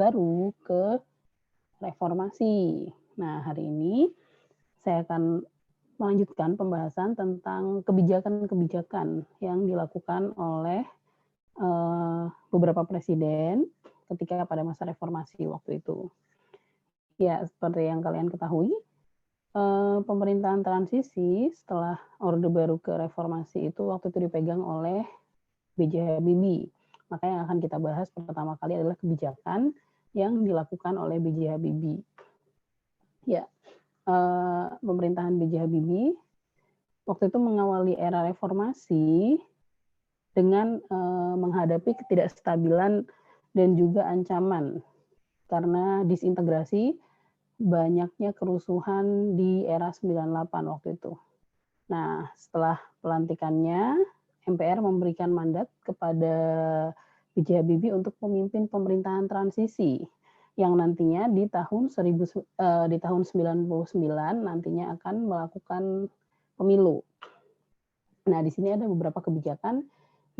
Baru ke reformasi. Nah, hari ini saya akan melanjutkan pembahasan tentang kebijakan-kebijakan yang dilakukan oleh, beberapa presiden ketika pada masa reformasi waktu itu. Ya, seperti yang kalian ketahui, pemerintahan transisi setelah Orde Baru ke reformasi itu waktu itu dipegang oleh B.J. Habibie. Maka yang akan kita bahas pertama kali adalah kebijakan yang dilakukan oleh B.J. Habibie. Ya, pemerintahan B.J. Habibie waktu itu mengawali era reformasi dengan menghadapi ketidakstabilan dan juga ancaman karena disintegrasi banyaknya kerusuhan di era 98 waktu itu. Nah, setelah pelantikannya, MPR memberikan mandat kepada B.J. Habibie untuk memimpin pemerintahan transisi yang nantinya di tahun 99 nantinya akan melakukan pemilu. Nah, di sini ada beberapa kebijakan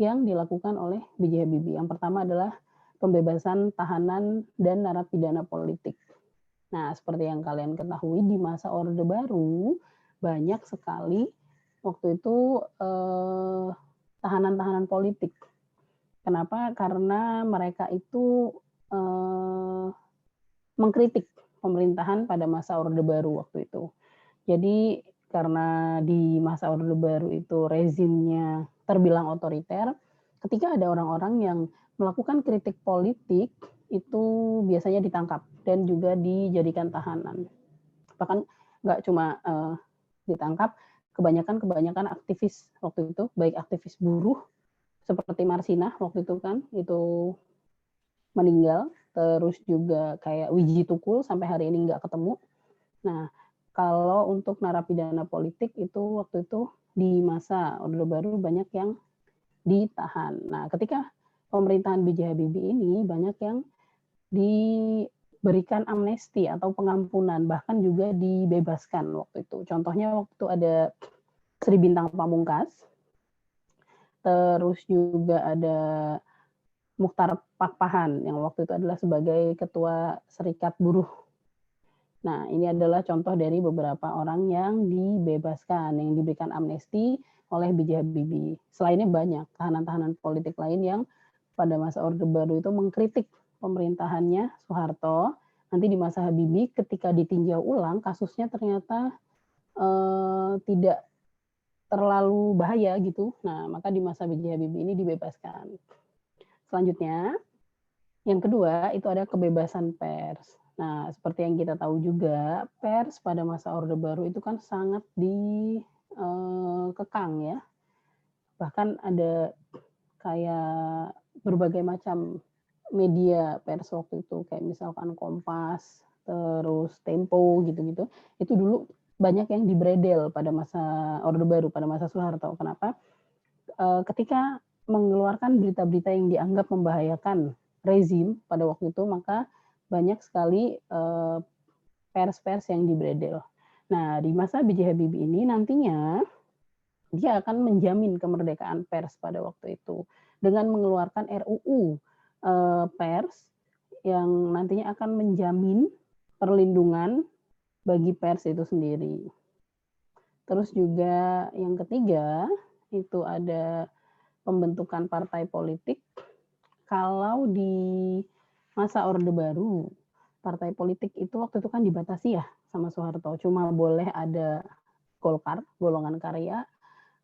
yang dilakukan oleh B.J. Habibie. Yang pertama adalah pembebasan tahanan dan narapidana politik. Nah, seperti yang kalian ketahui di masa Orde Baru banyak sekali waktu itu tahanan-tahanan politik. Kenapa? Karena mereka itu mengkritik pemerintahan pada masa Orde Baru waktu itu. Jadi karena di masa Orde Baru itu rezimnya terbilang otoriter, ketika ada orang-orang yang melakukan kritik politik itu biasanya ditangkap dan juga dijadikan tahanan. Bahkan nggak cuma ditangkap, kebanyakan aktivis waktu itu, baik aktivis buruh seperti Marsinah waktu itu kan, itu meninggal, terus juga kayak Wiji Tukul sampai hari ini nggak ketemu. Nah, kalau untuk narapidana politik itu waktu itu di masa Orde Baru banyak yang ditahan. Nah, ketika pemerintahan B.J. Habibie ini banyak yang diberikan amnesti atau pengampunan, bahkan juga dibebaskan waktu itu. Contohnya waktu ada Sri Bintang Pamungkas, terus juga ada Muchtar Pakpahan yang waktu itu adalah sebagai ketua Serikat Buruh. Nah, ini adalah contoh dari beberapa orang yang dibebaskan, yang diberikan amnesti oleh B.J. Habibie. Selainnya banyak tahanan-tahanan politik lain yang pada masa Orde Baru itu mengkritik pemerintahannya Soeharto. Nanti di masa Habibie ketika ditinjau ulang kasusnya ternyata tidak terlalu bahaya gitu. Nah, maka di masa B.J. Habibie ini dibebaskan. Selanjutnya, yang kedua itu ada kebebasan pers. Nah, seperti yang kita tahu juga, pers pada masa Orde Baru itu kan sangat dikekang ya. Bahkan ada kayak berbagai macam media pers waktu itu, kayak misalkan Kompas, terus Tempo gitu-gitu. Itu dulu banyak yang dibredel pada masa Orde Baru, pada masa Soeharto. Kenapa? Ketika mengeluarkan berita-berita yang dianggap membahayakan rezim pada waktu itu, maka banyak sekali pers-pers yang dibredel. Nah, di masa B.J. Habibie ini nantinya dia akan menjamin kemerdekaan pers pada waktu itu dengan mengeluarkan RUU pers yang nantinya akan menjamin perlindungan bagi pers itu sendiri. Terus juga yang ketiga itu ada pembentukan partai politik. Kalau di masa Orde Baru, partai politik itu waktu itu kan dibatasi ya sama Soeharto. Cuma boleh ada Golkar, Golongan Karya,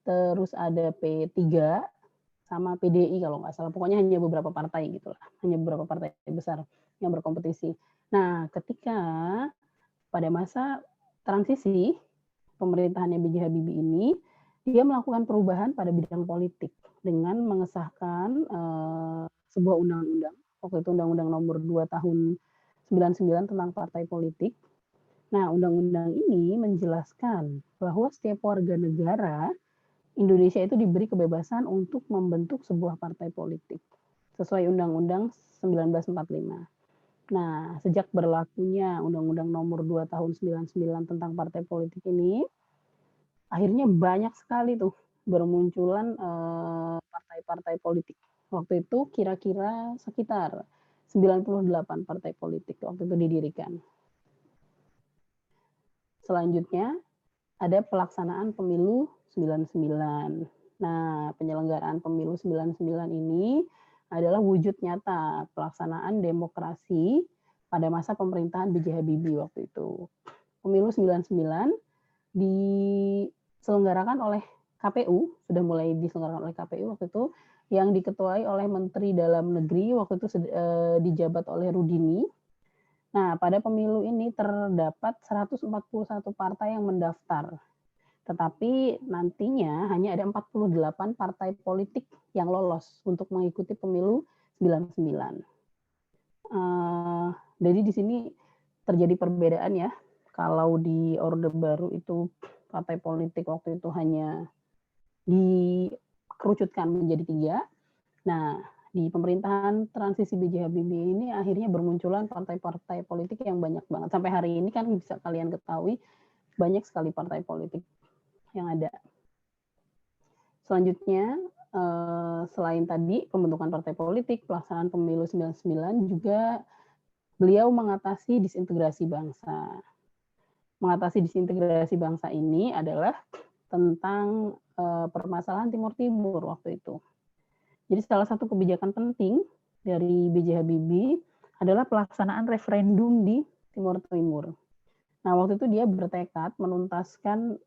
terus ada P3 sama PDI kalau nggak salah. Pokoknya hanya beberapa partai gitulah, hanya beberapa partai besar yang berkompetisi. Nah, ketika pada masa transisi pemerintahannya B.J. Habibie ini, dia melakukan perubahan pada bidang politik dengan mengesahkan sebuah undang-undang. Waktu itu Undang-Undang Nomor 2 Tahun 99 tentang partai politik. Nah, undang-undang ini menjelaskan bahwa setiap warga negara Indonesia itu diberi kebebasan untuk membentuk sebuah partai politik sesuai Undang-Undang 1945. Nah, sejak berlakunya Undang-Undang Nomor 2 Tahun 99 tentang partai politik ini, akhirnya banyak sekali tuh bermunculan partai-partai politik. Waktu itu kira-kira sekitar 98 partai politik waktu itu didirikan. Selanjutnya ada pelaksanaan pemilu 99. Nah, penyelenggaraan pemilu 99 ini adalah wujud nyata pelaksanaan demokrasi pada masa pemerintahan B.J. Habibie waktu itu. Pemilu 99 diselenggarakan oleh KPU, sudah mulai diselenggarakan oleh KPU waktu itu, yang diketuai oleh Menteri Dalam Negeri waktu itu dijabat oleh Rudini. Nah, pada pemilu ini terdapat 141 partai yang mendaftar. Tetapi nantinya hanya ada 48 partai politik yang lolos untuk mengikuti pemilu 99. Jadi di sini terjadi perbedaan ya. Kalau di Orde Baru itu partai politik waktu itu hanya dikerucutkan menjadi 3. Nah, di pemerintahan transisi B.J. Habibie ini akhirnya bermunculan partai-partai politik yang banyak banget. Sampai hari ini kan bisa kalian ketahui banyak sekali partai politik yang ada. Selanjutnya, selain tadi pembentukan partai politik, pelaksanaan pemilu 99 juga beliau mengatasi disintegrasi bangsa. Mengatasi disintegrasi bangsa ini adalah tentang permasalahan Timur Timur waktu itu. Jadi salah satu kebijakan penting dari B.J. Habibie adalah pelaksanaan referendum di Timur Timur. Nah, waktu itu dia bertekad menuntaskan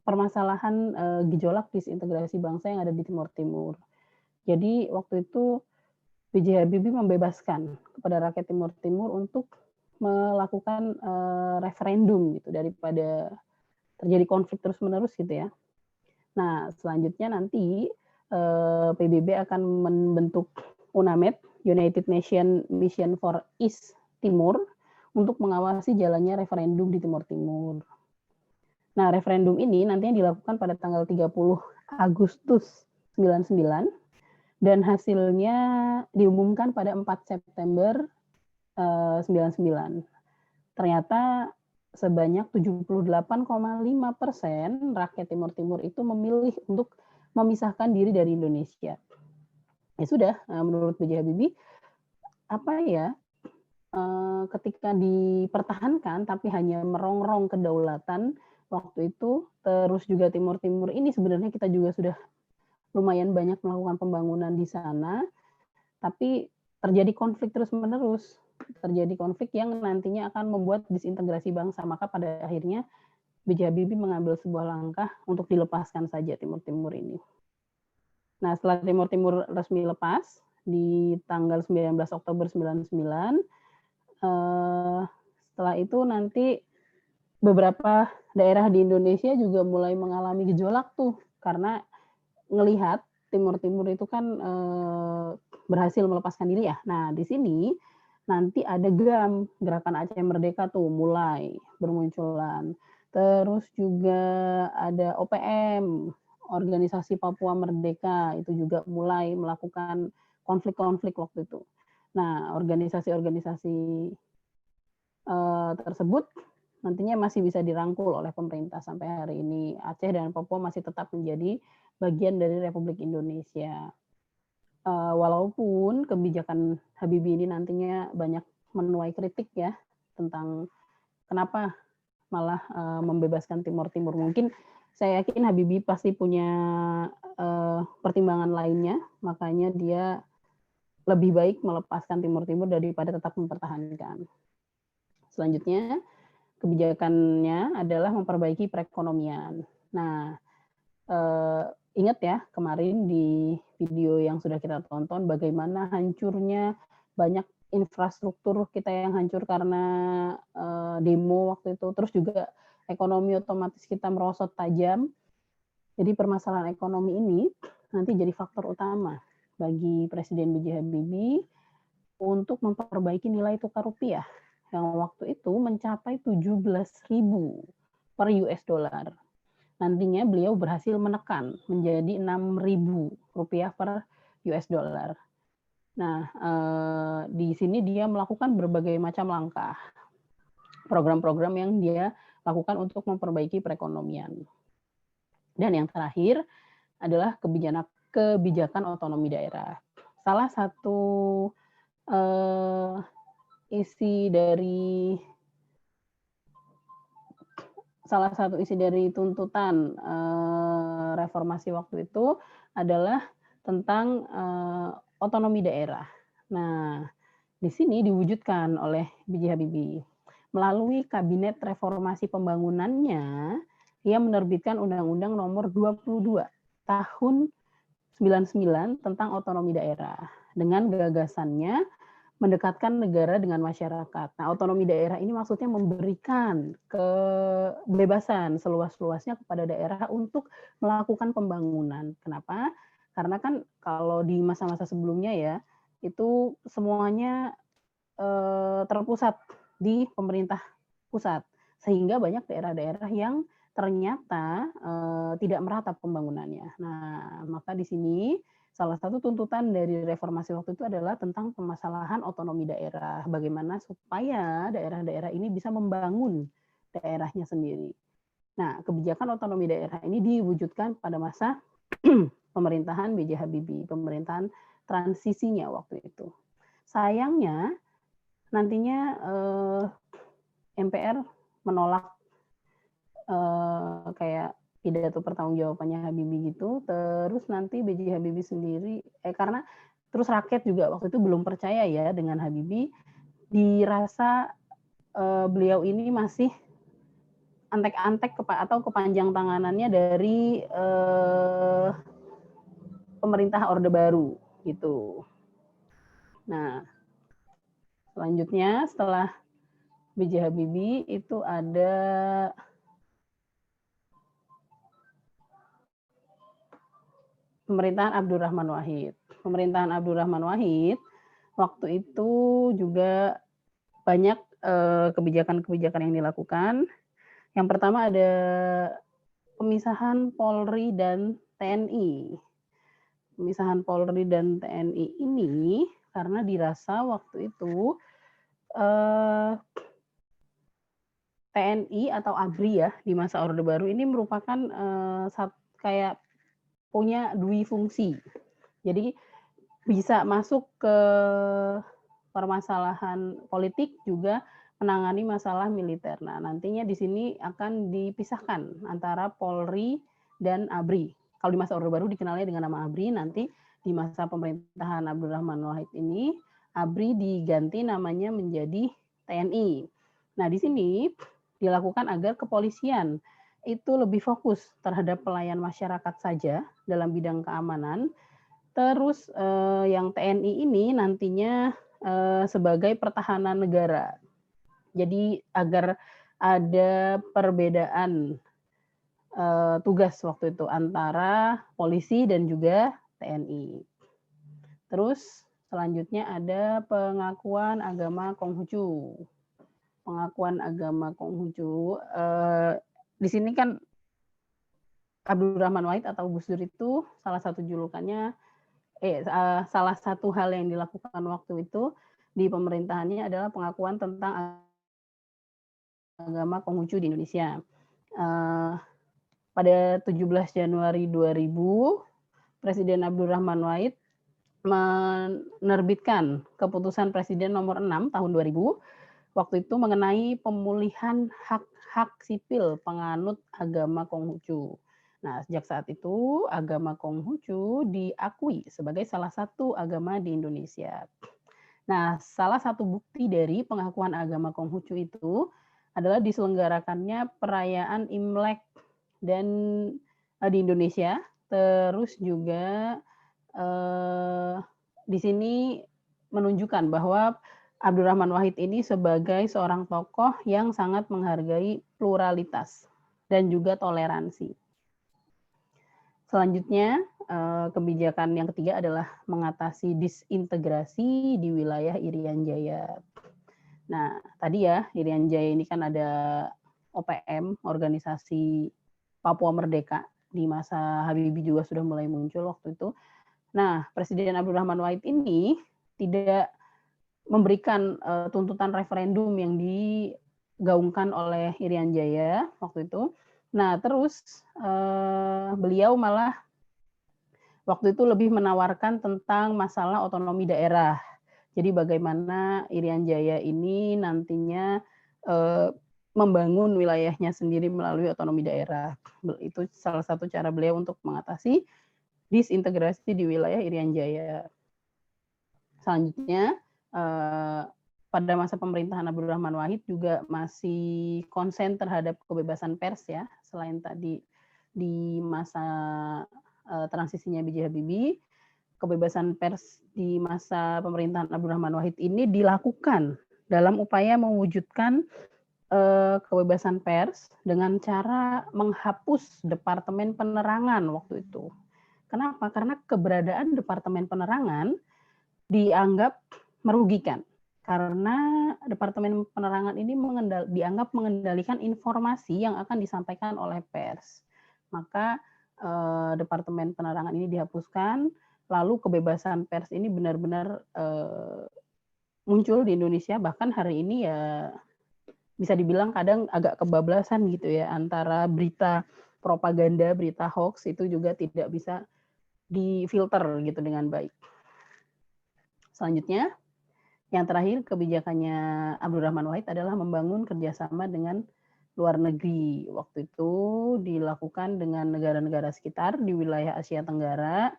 permasalahan gejolak disintegrasi bangsa yang ada di Timur Timur. Jadi waktu itu B.J. Habibie membebaskan kepada rakyat Timur Timur untuk melakukan referendum gitu daripada terjadi konflik terus-menerus gitu ya. Nah, selanjutnya nanti PBB akan membentuk UNAMED, United Nations Mission for East Timur, untuk mengawasi jalannya referendum di Timur Timur. Nah, referendum ini nantinya dilakukan pada tanggal 30 Agustus 99 dan hasilnya diumumkan pada 4 September 99. Ternyata sebanyak 78,5% rakyat Timur Timur itu memilih untuk memisahkan diri dari Indonesia. Ya sudah, menurut B.J. Habibie, ketika dipertahankan tapi hanya merongrong kedaulatan waktu itu, terus juga Timur Timur ini sebenarnya kita juga sudah lumayan banyak melakukan pembangunan di sana, tapi terjadi konflik terus-menerus. Terjadi konflik yang nantinya akan membuat disintegrasi bangsa. Maka pada akhirnya B.J. Habibie mengambil sebuah langkah untuk dilepaskan saja Timur Timur ini. Nah, setelah Timur Timur resmi lepas di tanggal 19 Oktober 99, setelah itu nanti beberapa daerah di Indonesia juga mulai mengalami gejolak tuh, karena ngelihat Timur Timur itu kan berhasil melepaskan diri ya. Nah, di sini nanti ada GAM, Gerakan Aceh Merdeka tuh mulai bermunculan. Terus juga ada OPM, Organisasi Papua Merdeka, itu juga mulai melakukan konflik-konflik waktu itu. Nah, organisasi-organisasi tersebut nantinya masih bisa dirangkul oleh pemerintah sampai hari ini. Aceh dan Papua masih tetap menjadi bagian dari Republik Indonesia. Walaupun kebijakan Habibie ini nantinya banyak menuai kritik ya tentang kenapa malah membebaskan Timur Timur. Mungkin saya yakin Habibie pasti punya pertimbangan lainnya, makanya dia lebih baik melepaskan Timur Timur daripada tetap mempertahankan. Selanjutnya, kebijakannya adalah memperbaiki perekonomian. Nah, ingat ya kemarin di video yang sudah kita tonton bagaimana hancurnya banyak infrastruktur kita yang hancur karena demo waktu itu. Terus juga ekonomi otomatis kita merosot tajam. Jadi permasalahan ekonomi ini nanti jadi faktor utama bagi Presiden B.J. Habibie untuk memperbaiki nilai tukar rupiah yang waktu itu mencapai 17.000 per US dollar. Nantinya beliau berhasil menekan menjadi 6.000 rupiah per US dollar. Nah, di sini dia melakukan berbagai macam langkah, program-program yang dia lakukan untuk memperbaiki perekonomian. Dan yang terakhir adalah kebijakan otonomi daerah. Salah satu eee, isi dari salah satu isi dari tuntutan, reformasi waktu itu adalah tentang, otonomi daerah. Nah, di sini diwujudkan oleh B.J. Habibie. Melalui Kabinet Reformasi Pembangunannya, ia menerbitkan Undang-Undang Nomor 22 Tahun 99 tentang otonomi daerah. Dengan gagasannya mendekatkan negara dengan masyarakat. Nah, otonomi daerah ini maksudnya memberikan kebebasan seluas-luasnya kepada daerah untuk melakukan pembangunan. Kenapa? Karena kan kalau di masa-masa sebelumnya ya, itu semuanya terpusat di pemerintah pusat, sehingga banyak daerah-daerah yang ternyata tidak merata pembangunannya. Nah, maka di sini salah satu tuntutan dari reformasi waktu itu adalah tentang permasalahan otonomi daerah, bagaimana supaya daerah-daerah ini bisa membangun daerahnya sendiri. Nah, kebijakan otonomi daerah ini diwujudkan pada masa pemerintahan B.J. Habibie, pemerintahan transisinya waktu itu. Sayangnya nantinya MPR menolak kayak pidato pertanggungjawabannya Habibie gitu, terus nanti B.J. Habibie sendiri karena terus rakyat juga waktu itu belum percaya ya dengan Habibie, dirasa beliau ini masih antek-antek atau kepanjang tanganannya dari pemerintah Orde Baru gitu. Nah, selanjutnya setelah B.J. Habibie itu ada pemerintahan Abdurrahman Wahid. Pemerintahan Abdurrahman Wahid waktu itu juga banyak kebijakan-kebijakan yang dilakukan. Yang pertama ada pemisahan Polri dan TNI. Pemisahan Polri dan TNI ini karena dirasa waktu itu TNI atau ABRI ya di masa Orde Baru ini merupakan kayak punya dui fungsi. Jadi bisa masuk ke permasalahan politik juga menangani masalah militer. Nah, nantinya di sini akan dipisahkan antara Polri dan ABRI. Kalau di masa Orde Baru dikenalnya dengan nama ABRI, nanti di masa pemerintahan Abdurrahman Wahid ini ABRI diganti namanya menjadi TNI. Nah, di sini dilakukan agar kepolisian itu lebih fokus terhadap pelayan masyarakat saja dalam bidang keamanan. Terus yang TNI ini nantinya sebagai pertahanan negara. Jadi agar ada perbedaan tugas waktu itu antara polisi dan juga TNI. Terus selanjutnya ada pengakuan agama Konghucu. Pengakuan agama Konghucu. Di sini kan Abdurrahman Wahid atau Gus Dur itu salah satu julukannya salah satu hal yang dilakukan waktu itu di pemerintahannya adalah pengakuan tentang agama Konghucu di Indonesia. Pada 17 Januari 2000, Presiden Abdurrahman Wahid menerbitkan keputusan Presiden nomor 6 tahun 2000 waktu itu mengenai pemulihan hak-hak sipil penganut agama Konghucu. Nah, sejak saat itu agama Konghucu diakui sebagai salah satu agama di Indonesia. Nah, salah satu bukti dari pengakuan agama Konghucu itu adalah diselenggarakannya perayaan Imlek dan di Indonesia. Terus juga di sini menunjukkan bahwa Abdurrahman Wahid ini sebagai seorang tokoh yang sangat menghargai pluralitas dan juga toleransi. Selanjutnya, kebijakan yang ketiga adalah mengatasi disintegrasi di wilayah Irian Jaya. Nah, tadi ya, Irian Jaya ini kan ada OPM, Organisasi Papua Merdeka, di masa Habibie juga sudah mulai muncul waktu itu. Nah, Presiden Abdurrahman Wahid ini tidak memberikan tuntutan referendum yang digaungkan oleh Irian Jaya waktu itu. Nah, terus beliau malah waktu itu lebih menawarkan tentang masalah otonomi daerah. Jadi bagaimana Irian Jaya ini nantinya membangun wilayahnya sendiri melalui otonomi daerah. Itu salah satu cara beliau untuk mengatasi disintegrasi di wilayah Irian Jaya. Selanjutnya pada masa pemerintahan Abdurrahman Wahid juga masih konsen terhadap kebebasan pers ya, selain tadi di masa transisinya B.J. Habibie, kebebasan pers di masa pemerintahan Abdurrahman Wahid ini dilakukan dalam upaya mewujudkan kebebasan pers dengan cara menghapus Departemen Penerangan waktu itu. Kenapa? Karena keberadaan Departemen Penerangan dianggap merugikan. Karena Departemen Penerangan ini dianggap mengendalikan informasi yang akan disampaikan oleh pers. Maka Departemen Penerangan ini dihapuskan, lalu kebebasan pers ini benar-benar muncul di Indonesia, bahkan hari ini ya bisa dibilang kadang agak kebablasan gitu ya, antara berita propaganda, berita hoax itu juga tidak bisa difilter gitu dengan baik. Selanjutnya, yang terakhir kebijakannya Abdurrahman Wahid adalah membangun kerjasama dengan luar negeri. Waktu itu dilakukan dengan negara-negara sekitar di wilayah Asia Tenggara.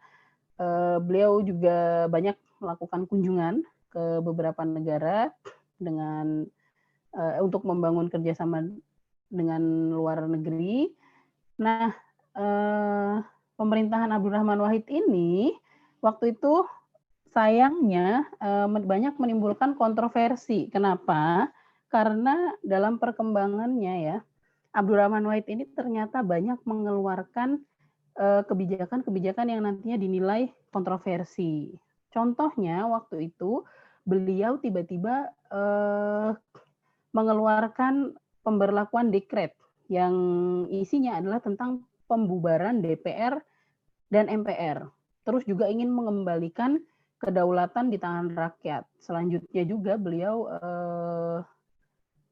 Beliau juga banyak melakukan kunjungan ke beberapa negara dengan untuk membangun kerjasama dengan luar negeri. Nah, pemerintahan Abdurrahman Wahid ini waktu itu sayangnya banyak menimbulkan kontroversi. Kenapa? Karena dalam perkembangannya ya, Abdurrahman Wahid ini ternyata banyak mengeluarkan kebijakan-kebijakan yang nantinya dinilai kontroversi. Contohnya waktu itu beliau tiba-tiba mengeluarkan pemberlakuan dekret yang isinya adalah tentang pembubaran DPR dan MPR. Terus juga ingin mengembalikan kedaulatan di tangan rakyat. Selanjutnya juga beliau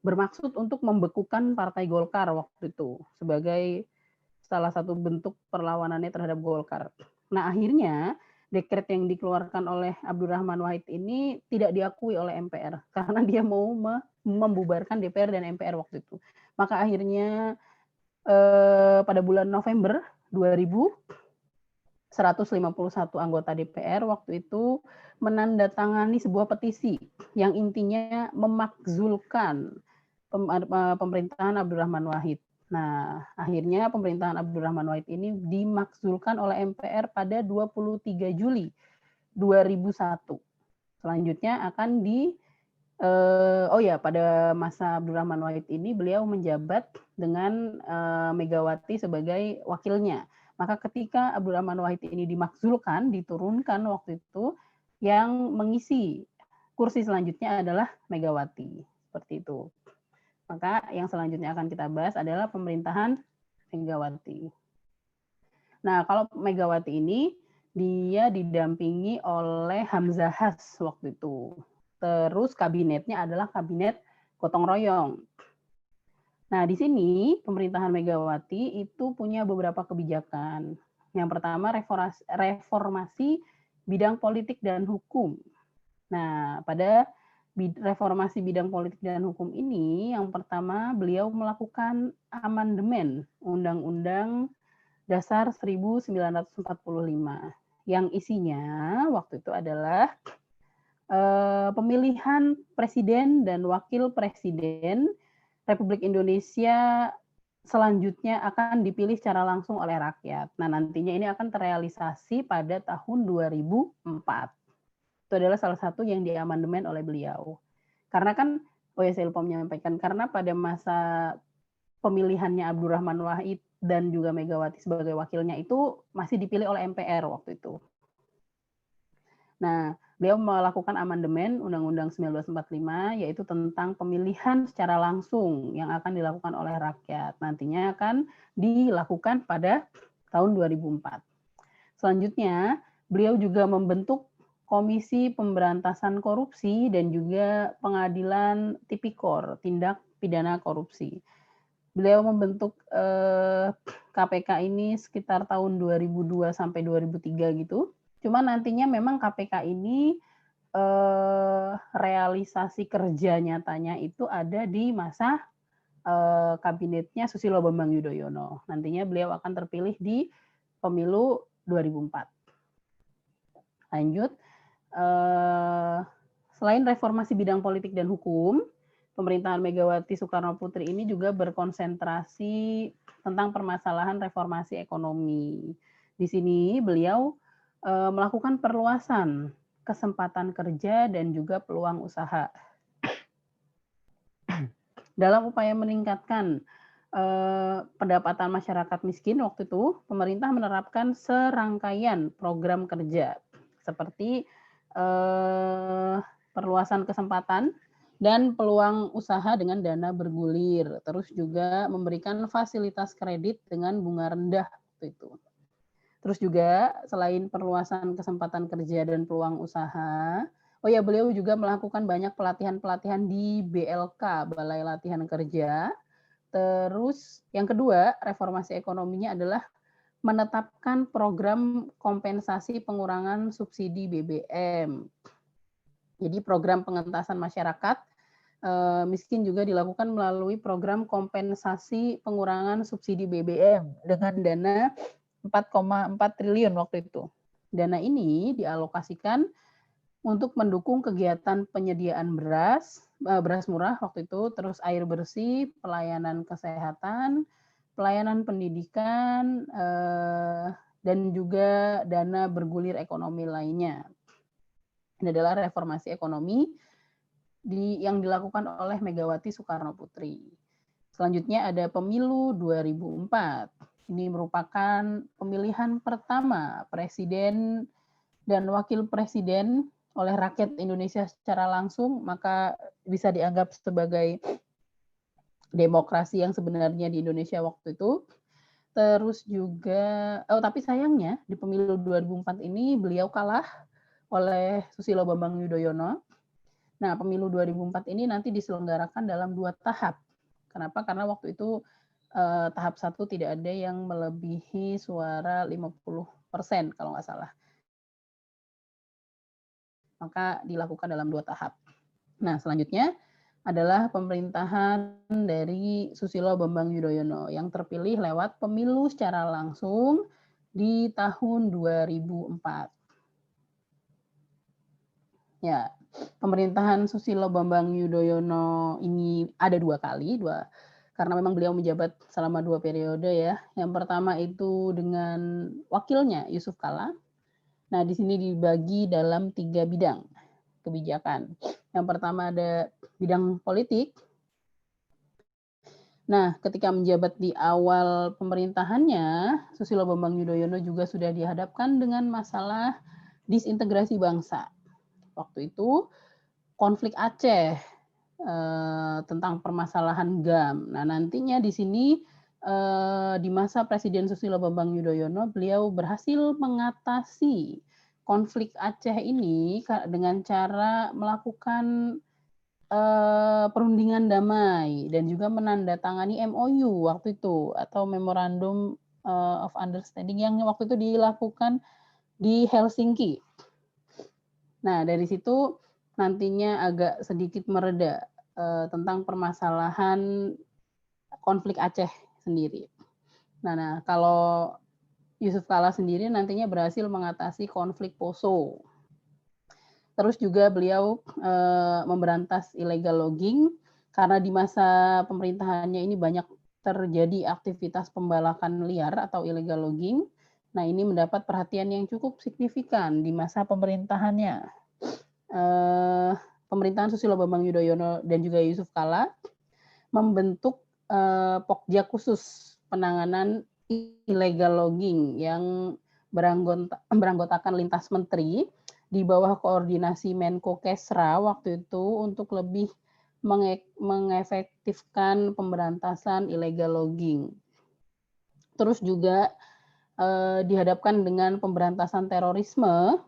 bermaksud untuk membekukan Partai Golkar waktu itu sebagai salah satu bentuk perlawanannya terhadap Golkar. Nah, akhirnya dekret yang dikeluarkan oleh Abdurrahman Wahid ini tidak diakui oleh MPR karena dia mau membubarkan DPR dan MPR waktu itu. Maka akhirnya pada bulan November 2000 151 anggota DPR waktu itu menandatangani sebuah petisi yang intinya memakzulkan pemerintahan Abdurrahman Wahid. Nah, akhirnya pemerintahan Abdurrahman Wahid ini dimakzulkan oleh MPR pada 23 Juli 2001. Selanjutnya akan pada masa Abdurrahman Wahid ini beliau menjabat dengan Megawati sebagai wakilnya. Maka ketika Abdurrahman Wahid ini dimakzulkan, diturunkan waktu itu, yang mengisi kursi selanjutnya adalah Megawati. Seperti itu. Maka yang selanjutnya akan kita bahas adalah pemerintahan Megawati. Nah, kalau Megawati ini, dia didampingi oleh Hamzahas waktu itu. Terus kabinetnya adalah kabinet gotong royong. Nah, di sini pemerintahan Megawati itu punya beberapa kebijakan. Yang pertama reformasi bidang politik dan hukum. Nah, pada reformasi bidang politik dan hukum ini, yang pertama beliau melakukan amandemen Undang-Undang Dasar 1945 yang isinya waktu itu adalah pemilihan presiden dan wakil presiden Republik Indonesia selanjutnya akan dipilih secara langsung oleh rakyat. Nah, nantinya ini akan terrealisasi pada tahun 2004. Itu adalah salah satu yang diamandemen oleh beliau. Karena kan, saya lupa menyampaikan, karena pada masa pemilihannya Abdurrahman Wahid dan juga Megawati sebagai wakilnya itu masih dipilih oleh MPR waktu itu. Nah, beliau melakukan amandemen Undang-Undang 1945, yaitu tentang pemilihan secara langsung yang akan dilakukan oleh rakyat. Nantinya akan dilakukan pada tahun 2004. Selanjutnya, beliau juga membentuk Komisi Pemberantasan Korupsi dan juga Pengadilan Tipikor, Tindak Pidana Korupsi. Beliau membentuk KPK ini sekitar tahun 2002 sampai 2003 gitu. Cuma nantinya memang KPK ini realisasi kerja nyatanya itu ada di masa kabinetnya Susilo Bambang Yudhoyono. Nantinya beliau akan terpilih di pemilu 2004. Lanjut, selain reformasi bidang politik dan hukum, pemerintahan Megawati Soekarno Putri ini juga berkonsentrasi tentang permasalahan reformasi ekonomi. Di sini beliau melakukan perluasan kesempatan kerja dan juga peluang usaha. Dalam upaya meningkatkan pendapatan masyarakat miskin waktu itu, pemerintah menerapkan serangkaian program kerja seperti perluasan kesempatan dan peluang usaha dengan dana bergulir, terus juga memberikan fasilitas kredit dengan bunga rendah waktu itu. Terus juga selain perluasan kesempatan kerja dan peluang usaha, beliau juga melakukan banyak pelatihan-pelatihan di BLK, Balai Latihan Kerja. Terus yang kedua, reformasi ekonominya adalah menetapkan program kompensasi pengurangan subsidi BBM. Jadi program pengentasan masyarakat miskin juga dilakukan melalui program kompensasi pengurangan subsidi BBM dengan dana 4,4 triliun waktu itu. Dana ini dialokasikan untuk mendukung kegiatan penyediaan beras murah waktu itu, terus air bersih, pelayanan kesehatan, pelayanan pendidikan, dan juga dana bergulir ekonomi lainnya. Ini adalah reformasi ekonomi yang dilakukan oleh Megawati Soekarno Putri. Selanjutnya ada pemilu 2004. Ini merupakan pemilihan pertama presiden dan wakil presiden oleh rakyat Indonesia secara langsung, maka bisa dianggap sebagai demokrasi yang sebenarnya di Indonesia waktu itu. Terus juga, tapi sayangnya di pemilu 2004 ini beliau kalah oleh Susilo Bambang Yudhoyono. Nah, pemilu 2004 ini nanti diselenggarakan dalam 2 tahap. Kenapa? Karena waktu itu tahap 1 tidak ada yang melebihi suara 50% kalau nggak salah. Maka dilakukan dalam 2 tahap. Nah, selanjutnya adalah pemerintahan dari Susilo Bambang Yudhoyono yang terpilih lewat pemilu secara langsung di tahun 2004. Ya, pemerintahan Susilo Bambang Yudhoyono ini ada 2 kali, karena memang beliau menjabat selama 2 periode ya. Yang pertama itu dengan wakilnya Yusuf Kala. Nah, di sini dibagi dalam 3 bidang kebijakan. Yang pertama ada bidang politik. Nah, ketika menjabat di awal pemerintahannya, Susilo Bambang Yudhoyono juga sudah dihadapkan dengan masalah disintegrasi bangsa. Waktu itu konflik Aceh tentang permasalahan GAM. Nah, nantinya di sini di masa Presiden Susilo Bambang Yudhoyono, beliau berhasil mengatasi konflik Aceh ini dengan cara melakukan perundingan damai dan juga menandatangani MOU waktu itu atau Memorandum of Understanding yang waktu itu dilakukan di Helsinki. Nah, dari situ nantinya agak sedikit mereda tentang permasalahan konflik Aceh sendiri. Nah, kalau Yusuf Kala sendiri nantinya berhasil mengatasi konflik Poso. Terus juga beliau memberantas illegal logging karena di masa pemerintahannya ini banyak terjadi aktivitas pembalakan liar atau illegal logging. Nah, ini mendapat perhatian yang cukup signifikan di masa pemerintahannya. Pemerintahan Susilo Bambang Yudhoyono dan juga Yusuf Kala membentuk Pokja khusus penanganan illegal logging yang beranggotakan lintas menteri di bawah koordinasi Menko Kesra waktu itu untuk lebih mengefektifkan pemberantasan illegal logging. Terus juga dihadapkan dengan pemberantasan terorisme.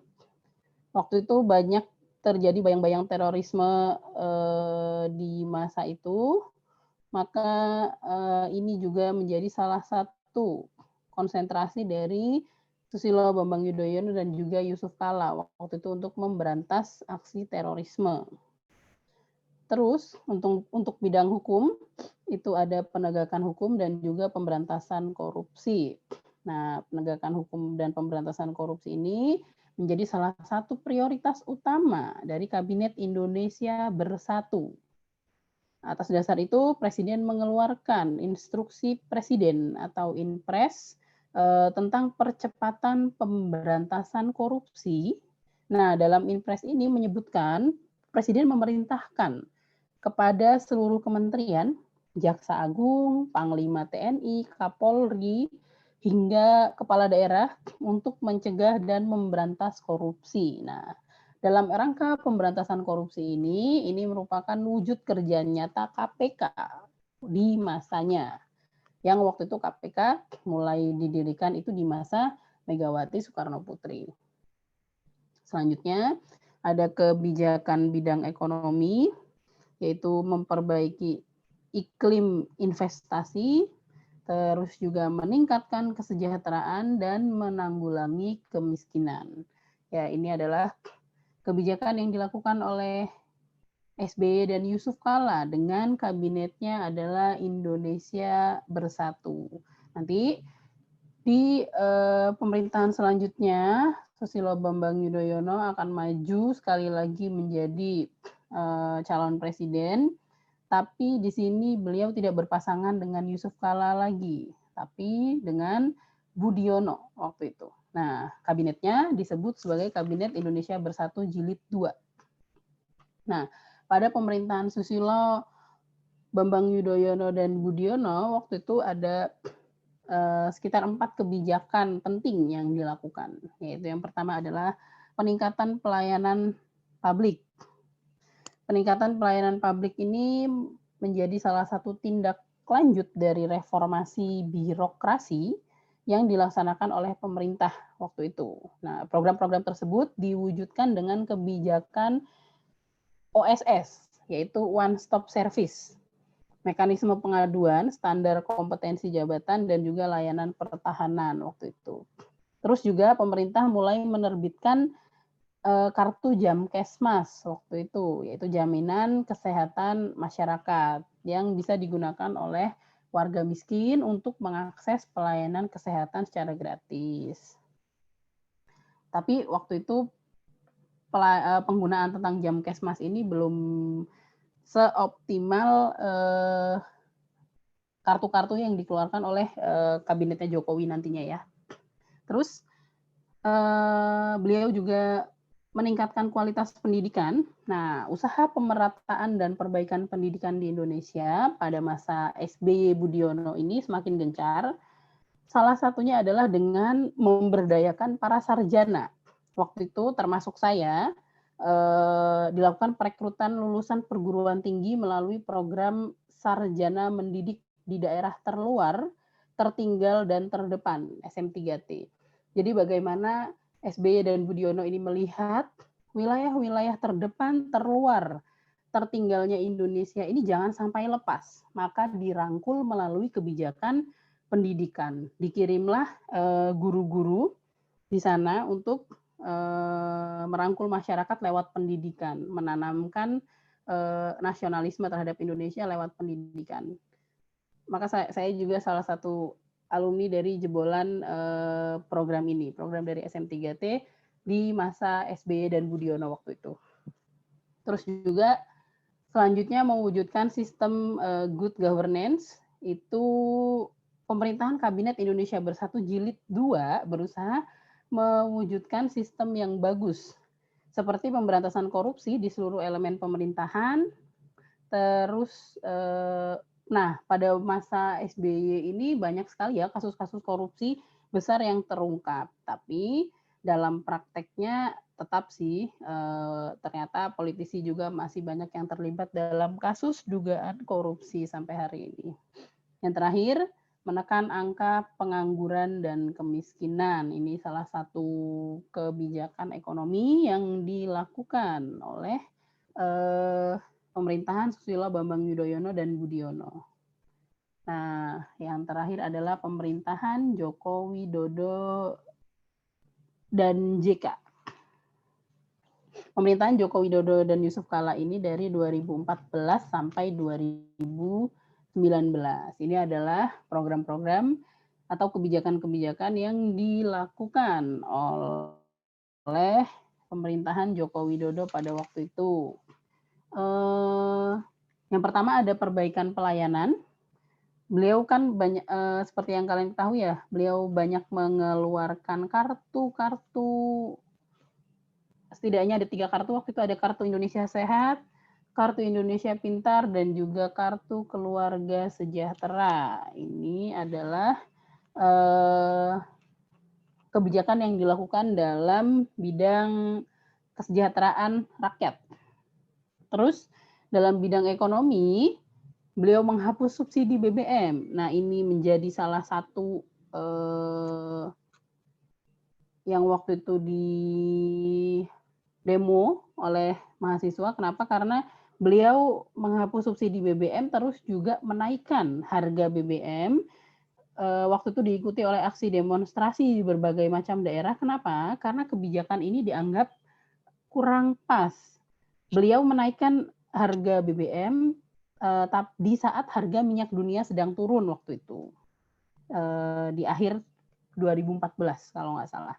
Waktu itu banyak terjadi bayang-bayang terorisme di masa itu, maka ini juga menjadi salah satu konsentrasi dari Susilo Bambang Yudhoyono dan juga Yusuf Kala waktu itu untuk memberantas aksi terorisme. Terus untuk bidang hukum itu ada penegakan hukum dan juga pemberantasan korupsi. Nah, penegakan hukum dan pemberantasan korupsi ini menjadi salah satu prioritas utama dari Kabinet Indonesia Bersatu. Atas dasar itu, Presiden mengeluarkan instruksi Presiden atau Inpres tentang percepatan pemberantasan korupsi. Nah, dalam Inpres ini menyebutkan Presiden memerintahkan kepada seluruh kementerian, Jaksa Agung, Panglima TNI, Kapolri, hingga kepala daerah untuk mencegah dan memberantas korupsi. Nah, dalam rangka pemberantasan korupsi ini merupakan wujud kerja nyata KPK di masanya. Yang waktu itu KPK mulai didirikan itu di masa Megawati Soekarno Putri. Selanjutnya ada kebijakan bidang ekonomi, yaitu memperbaiki iklim investasi, terus juga meningkatkan kesejahteraan dan menanggulangi kemiskinan. Ya, ini adalah kebijakan yang dilakukan oleh SBY dan Yusuf Kala dengan kabinetnya adalah Indonesia Bersatu. Nanti di pemerintahan selanjutnya, Susilo Bambang Yudhoyono akan maju sekali lagi menjadi calon presiden, tapi di sini beliau tidak berpasangan dengan Yusuf Kala lagi, tapi dengan Budiono waktu itu. Nah, kabinetnya disebut sebagai Kabinet Indonesia Bersatu Jilid 2. Nah, pada pemerintahan Susilo Bambang Yudhoyono dan Budiono waktu itu ada sekitar 4 kebijakan penting yang dilakukan, yaitu yang pertama adalah peningkatan pelayanan publik. Peningkatan pelayanan publik ini menjadi salah satu tindak lanjut dari reformasi birokrasi yang dilaksanakan oleh pemerintah waktu itu. Nah, program-program tersebut diwujudkan dengan kebijakan OSS, yaitu One Stop Service, mekanisme pengaduan, standar kompetensi jabatan, dan juga layanan pertahanan waktu itu. Terus juga pemerintah mulai menerbitkan kartu Jamkesmas waktu itu, yaitu jaminan kesehatan masyarakat yang bisa digunakan oleh warga miskin untuk mengakses pelayanan kesehatan secara gratis. Tapi waktu itu penggunaan tentang Jamkesmas ini belum seoptimal kartu-kartu yang dikeluarkan oleh kabinetnya Jokowi nantinya ya. Terus beliau juga meningkatkan kualitas pendidikan. Nah, usaha pemerataan dan perbaikan pendidikan di Indonesia pada masa SBY Budiono ini semakin gencar. Salah satunya adalah dengan memberdayakan para sarjana. Waktu itu termasuk saya, dilakukan perekrutan lulusan perguruan tinggi melalui program Sarjana Mendidik di Daerah Terluar, Tertinggal, dan Terdepan, SM3T. Jadi bagaimana SBY dan Budiono ini melihat wilayah-wilayah terdepan, terluar, tertinggalnya Indonesia ini jangan sampai lepas. Maka dirangkul melalui kebijakan pendidikan. Dikirimlah guru-guru di sana untuk merangkul masyarakat lewat pendidikan, menanamkan nasionalisme terhadap Indonesia lewat pendidikan. Maka saya juga salah satu alumni dari jebolan program ini, program dari SM3T di masa SBY dan Budiono waktu itu. Terus juga selanjutnya mewujudkan sistem good governance, itu pemerintahan Kabinet Indonesia Bersatu Jilid 2 berusaha mewujudkan sistem yang bagus, seperti pemberantasan korupsi di seluruh elemen pemerintahan. Terus nah, pada masa SBY ini banyak sekali ya kasus-kasus korupsi besar yang terungkap. Tapi dalam prakteknya tetap sih ternyata politisi juga masih banyak yang terlibat dalam kasus dugaan korupsi sampai hari ini. Yang terakhir, menekan angka pengangguran dan kemiskinan. Ini salah satu kebijakan ekonomi yang dilakukan oleh pemerintahan Susilo Bambang Yudhoyono dan Budiono. Nah, yang terakhir adalah pemerintahan Joko Widodo dan JK. Pemerintahan Joko Widodo dan Yusuf Kala ini dari 2014 sampai 2019. Ini adalah program-program atau kebijakan-kebijakan yang dilakukan oleh pemerintahan Joko Widodo pada waktu itu. Yang pertama ada perbaikan pelayanan. Beliau kan banyak, seperti yang kalian ketahui ya, beliau banyak mengeluarkan kartu-kartu, setidaknya ada 3 kartu waktu itu, ada Kartu Indonesia Sehat, Kartu Indonesia Pintar, dan juga Kartu Keluarga Sejahtera. Ini adalah kebijakan yang dilakukan dalam bidang kesejahteraan rakyat. Terus dalam bidang ekonomi, beliau menghapus subsidi BBM. Nah, ini menjadi salah satu yang waktu itu di demo oleh mahasiswa. Kenapa? Karena beliau menghapus subsidi BBM terus juga menaikkan harga BBM. Waktu itu diikuti oleh aksi demonstrasi di berbagai macam daerah. Kenapa? Karena kebijakan ini dianggap kurang pas. Beliau menaikkan harga BBM di saat harga minyak dunia sedang turun waktu itu. Di akhir 2014 kalau nggak salah.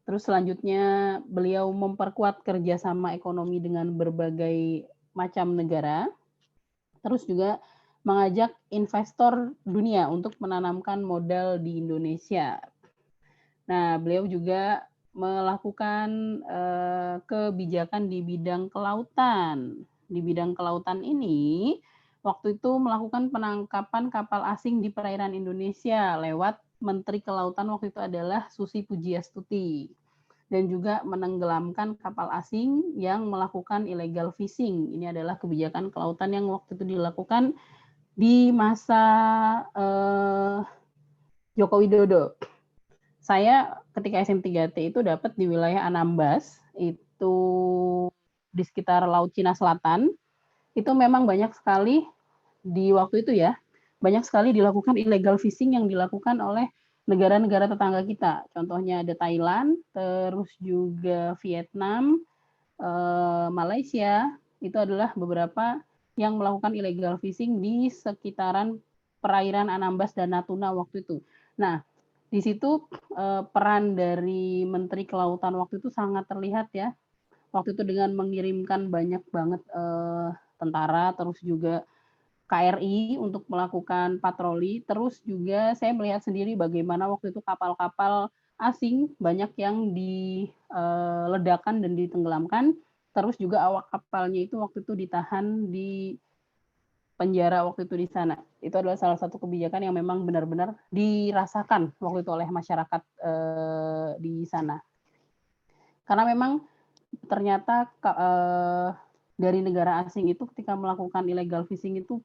Terus selanjutnya beliau memperkuat kerjasama ekonomi dengan berbagai macam negara. Terus juga mengajak investor dunia untuk menanamkan modal di Indonesia. Nah, beliau juga melakukan kebijakan di bidang kelautan. Di bidang kelautan ini, waktu itu melakukan penangkapan kapal asing di perairan Indonesia lewat Menteri Kelautan waktu itu adalah Susi Pujiastuti. Dan juga menenggelamkan kapal asing yang melakukan illegal fishing. Ini adalah kebijakan kelautan yang waktu itu dilakukan di masa Joko Widodo. Saya ketika SM3T itu dapat di wilayah Anambas, itu di sekitar Laut Cina Selatan, itu memang banyak sekali di waktu itu ya, banyak sekali dilakukan illegal fishing yang dilakukan oleh negara-negara tetangga kita. Contohnya ada Thailand, terus juga Vietnam, Malaysia, itu adalah beberapa yang melakukan illegal fishing di sekitaran perairan Anambas dan Natuna waktu itu. Nah, di situ peran dari Menteri Kelautan waktu itu sangat terlihat ya. Waktu itu dengan mengirimkan banyak banget tentara, terus juga KRI untuk melakukan patroli. Terus juga saya melihat sendiri bagaimana waktu itu kapal-kapal asing banyak yang diledakkan dan ditenggelamkan. Terus juga awak kapalnya itu waktu itu ditahan di penjara waktu itu di sana. Itu adalah salah satu kebijakan yang memang benar-benar dirasakan waktu itu oleh masyarakat di sana. Karena memang ternyata dari negara asing itu ketika melakukan illegal fishing itu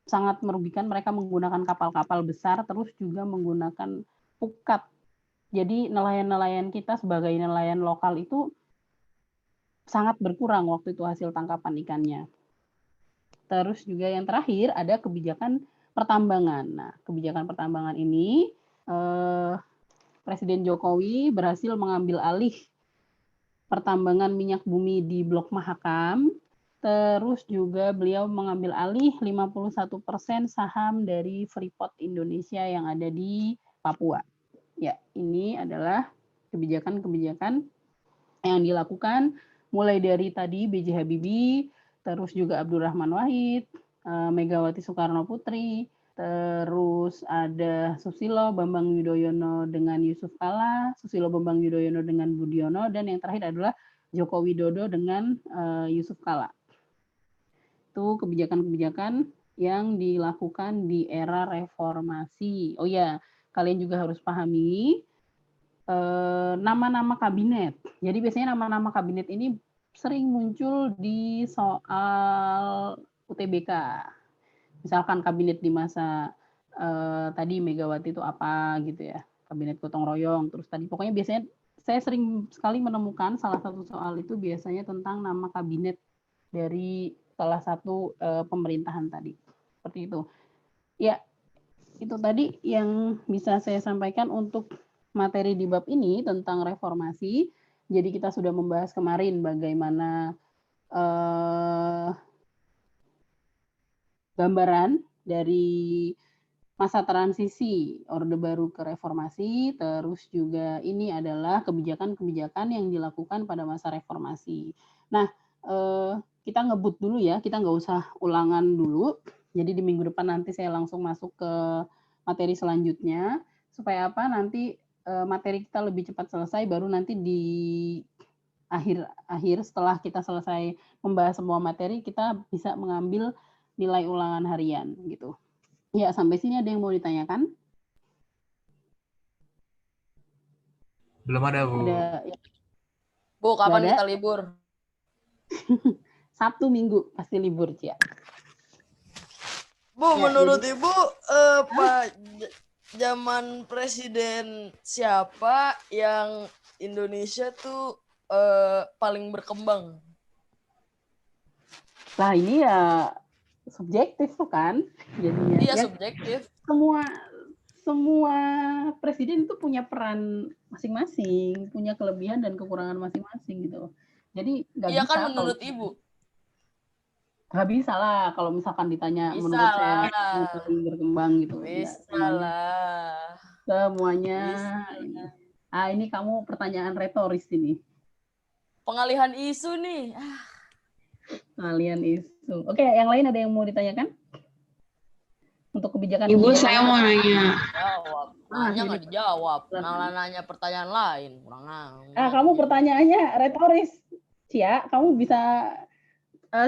sangat merugikan. Mereka menggunakan kapal-kapal besar, terus juga menggunakan pukat. Jadi nelayan-nelayan kita sebagai nelayan lokal itu sangat berkurang waktu itu hasil tangkapan ikannya. Terus juga yang terakhir ada kebijakan pertambangan. Nah, kebijakan pertambangan ini Presiden Jokowi berhasil mengambil alih pertambangan minyak bumi di Blok Mahakam. Terus juga beliau mengambil alih 51% saham dari Freeport Indonesia yang ada di Papua. Ya, ini adalah kebijakan-kebijakan yang dilakukan mulai dari tadi B.J. Habibie, terus juga Abdurrahman Wahid, Megawati Soekarno Putri, terus ada Susilo Bambang Yudhoyono dengan Yusuf Kala, Susilo Bambang Yudhoyono dengan Budiono, dan yang terakhir adalah Joko Widodo dengan Yusuf Kala. Itu kebijakan-kebijakan yang dilakukan di era reformasi. Oh ya, kalian juga harus pahami nama-nama kabinet. Jadi biasanya nama-nama kabinet ini sering muncul di soal UTBK. Misalkan kabinet di masa tadi Megawati itu apa gitu ya, kabinet gotong royong. Terus tadi pokoknya biasanya saya sering sekali menemukan salah satu soal itu biasanya tentang nama kabinet dari salah satu pemerintahan tadi. Seperti itu. Ya, itu tadi yang bisa saya sampaikan untuk materi di bab ini tentang reformasi. Jadi kita sudah membahas kemarin bagaimana gambaran dari masa transisi Orde Baru ke reformasi, terus juga ini adalah kebijakan-kebijakan yang dilakukan pada masa reformasi. Nah, kita ngebut dulu ya, kita nggak usah ulangan dulu. Jadi di minggu depan nanti saya langsung masuk ke materi selanjutnya, supaya apa, nanti materi kita lebih cepat selesai, baru nanti di akhir setelah kita selesai membahas semua materi, kita bisa mengambil nilai ulangan harian gitu. Ya, sampai sini ada yang mau ditanyakan? Belum ada, Bu. Ada ya. Bu, kapan kita libur? Sabtu Minggu pasti libur, Cia. Bu, ya, menurut jadi, Ibu Pak zaman presiden siapa yang Indonesia tuh paling berkembang? Lah ini ya subjektif tuh kan, jadinya. Iya, ya, subjektif. Semua presiden itu punya peran masing-masing, punya kelebihan dan kekurangan masing-masing gitu. Jadi nggak bisa. Iya kan menurut Ibu? Nggak bisa lah kalau misalkan ditanya bisa menurut saya yang paling berkembang gitu. Bisa lah. Semuanya. Bisa. Ini kamu pertanyaan retoris ini. Pengalihan isu nih. Pengalihan isu. Oke, yang lain ada yang mau ditanyakan? Untuk kebijakan. Ibu, saya mau nanya. Jawab. Nanya nggak dijawab. Malah nanya pertanyaan lain. Kurang kamu pertanyaannya retoris. Cia, kamu bisa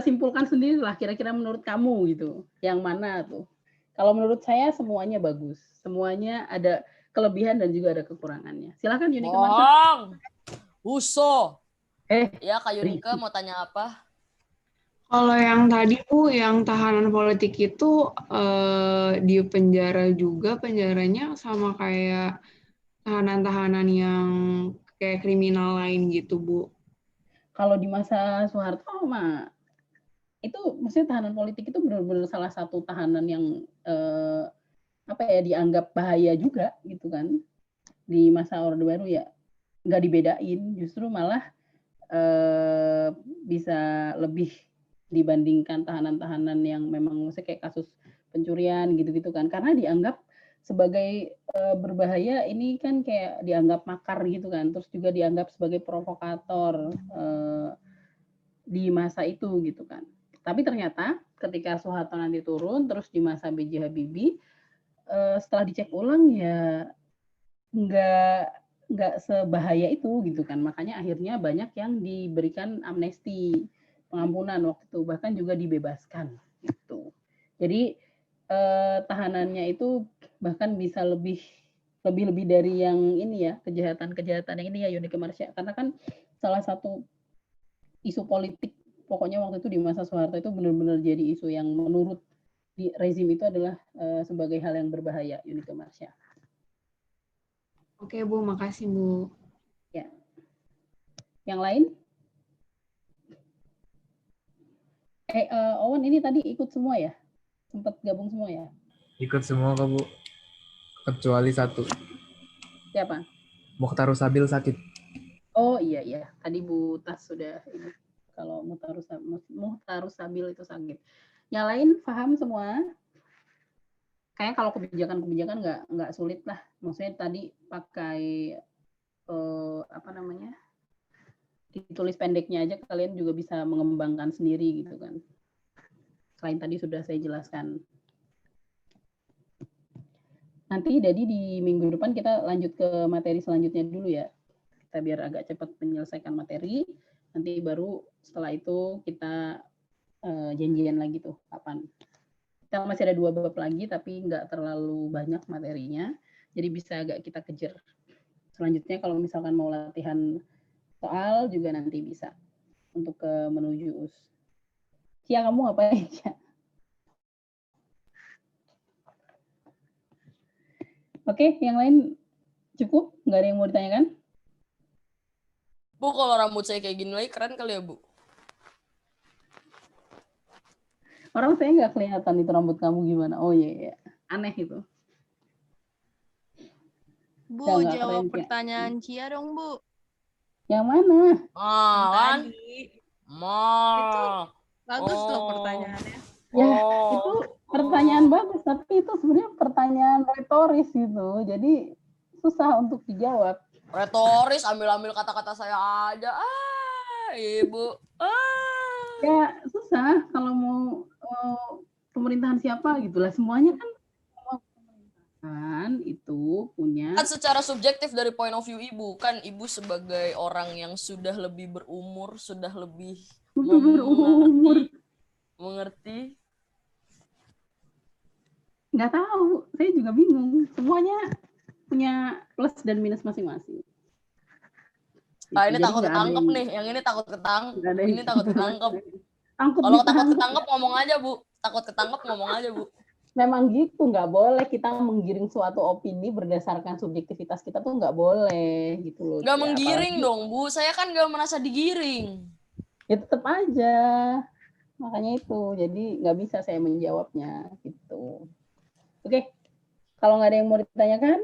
simpulkan sendiri lah kira-kira menurut kamu gitu. Yang mana tuh? Kalau menurut saya semuanya bagus. Semuanya ada kelebihan dan juga ada kekurangannya. Silakan Yunike Marsha. Uso. Ya, Kak Yunike mau tanya apa? Kalau yang tadi Bu, yang tahanan politik itu di penjara juga, penjaranya sama kayak tahanan-tahanan yang kayak kriminal lain gitu Bu. Kalau di masa Soeharto mah itu maksudnya tahanan politik itu benar-benar salah satu tahanan yang dianggap bahaya juga gitu kan. Di masa Orde Baru ya nggak dibedain, justru malah bisa lebih dibandingkan tahanan-tahanan yang memang maksudnya kayak kasus pencurian gitu-gitu kan, karena dianggap sebagai berbahaya. Ini kan kayak dianggap makar gitu kan, terus juga dianggap sebagai provokator di masa itu gitu kan. Tapi ternyata ketika Soeharto nanti turun, terus di masa B.J. Habibie, setelah dicek ulang ya nggak sebahaya itu gitu kan. Makanya akhirnya banyak yang diberikan amnesti, pengampunan waktu itu, bahkan juga dibebaskan gitu. Jadi tahanannya itu bahkan bisa lebih dari yang ini ya, kejahatan yang ini ya, Yunike Marsha, karena kan salah satu isu politik pokoknya waktu itu di masa Soeharto itu benar-benar jadi isu yang menurut di rezim itu adalah sebagai hal yang berbahaya, Yunike Marsha. Oke Bu, makasih Bu. Ya. Yang lain? Owen ini tadi ikut semua ya? Sempat gabung semua ya? Ikut semua kok Bu. Kecuali satu. Siapa? Mokhtar Rusabil sakit. Oh iya. Tadi Bu Tas sudah ini. Kalau Mokhtar Rusabil itu sakit. Yang lain paham semua? Kayak kalau kebijakan nggak sulit lah. Maksudnya tadi pakai ditulis pendeknya aja kalian juga bisa mengembangkan sendiri gitu kan. Selain tadi sudah saya jelaskan. Nanti jadi di minggu depan kita lanjut ke materi selanjutnya dulu ya. Kita biar agak cepat menyelesaikan materi. Nanti baru setelah itu kita janjian lagi tuh kapan. Kita masih ada 2 bab lagi tapi nggak terlalu banyak materinya. Jadi bisa agak kita kejar. Selanjutnya kalau misalkan mau latihan soal juga nanti bisa untuk menuju US. Cia, kamu ngapain, Cia? Oke, yang lain cukup? Nggak ada yang mau ditanyakan? Bu, kalau rambut saya kayak gini lagi keren kali ya, Bu? Orang saya nggak kelihatan itu rambut kamu gimana. Oh iya. Aneh itu. Bu, nggak jawab keren, Cia. pertanyaan Cia dong, Bu. Yang mana? Yang Kan? tadi. Itu Bagus loh pertanyaannya. Ya, itu pertanyaan bagus, tapi itu sebenarnya pertanyaan retoris gitu. Jadi susah untuk dijawab. Retoris, ambil-ambil kata-kata saya aja. Ibu. Ya susah kalau mau pemerintahan siapa gitu lah. Semuanya kan pemerintahan itu punya. Kan secara subjektif dari point of view ibu, kan ibu sebagai orang yang sudah lebih berumur, sudah lebih berumur. mengerti. Nggak tahu, saya juga bingung. Semuanya punya plus dan minus masing-masing. Nah, ini Jadi takut nggak ada ketangkep yang- nih. Yang ini takut ketangkep. nggak ada yang- Ini takut ketangkep. Takut Kalau takut ditangkep. ketangkep ngomong aja, Bu. Takut ketangkep ngomong aja, Bu. Memang gitu, nggak boleh kita menggiring suatu opini berdasarkan subjektivitas kita tuh nggak boleh gitu loh. Nggak Ya, menggiring apalagi- dong, Bu. Saya kan nggak merasa digiring. Ya tetap aja. Makanya itu, jadi nggak bisa saya menjawabnya gitu. Oke, kalau nggak ada yang mau ditanyakan,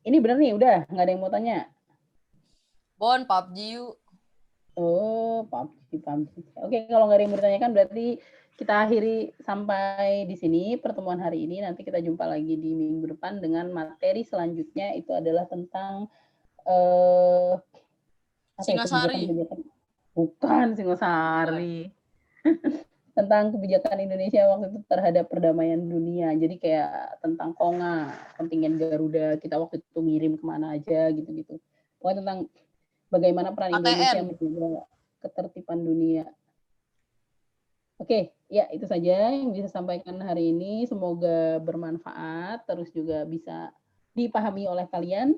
ini bener nih, udah nggak ada yang mau tanya. Bon, PUBG yuk. Oh, PUBG. Oke, kalau nggak ada yang mau ditanyakan, berarti kita akhiri sampai di sini pertemuan hari ini. Nanti kita jumpa lagi di minggu depan dengan materi selanjutnya. Itu adalah tentang Singasari. Bukan Singosari. Tentang kebijakan Indonesia waktu itu terhadap perdamaian dunia. Jadi kayak tentang Konga, kontingen Garuda, kita waktu itu ngirim kemana aja gitu-gitu. Pokoknya tentang bagaimana peran Indonesia menjaga ketertiban dunia. Oke, ya itu saja yang bisa sampaikan hari ini. Semoga bermanfaat, terus juga bisa dipahami oleh kalian.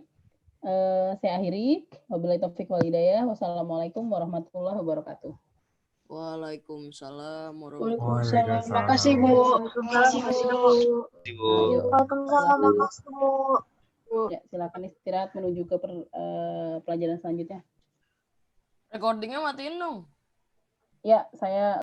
Saya akhiri. Wabillahi taufiq wal hidayah. Wassalamualaikum warahmatullahi wabarakatuh. Waalaikumsalam Waalaikumsalam. Terima kasih, Bu. Waalaikumsalam, makasih, Bu. Ya, silakan istirahat menuju ke pelajaran selanjutnya. Recordingnya matiin dong. Ya, saya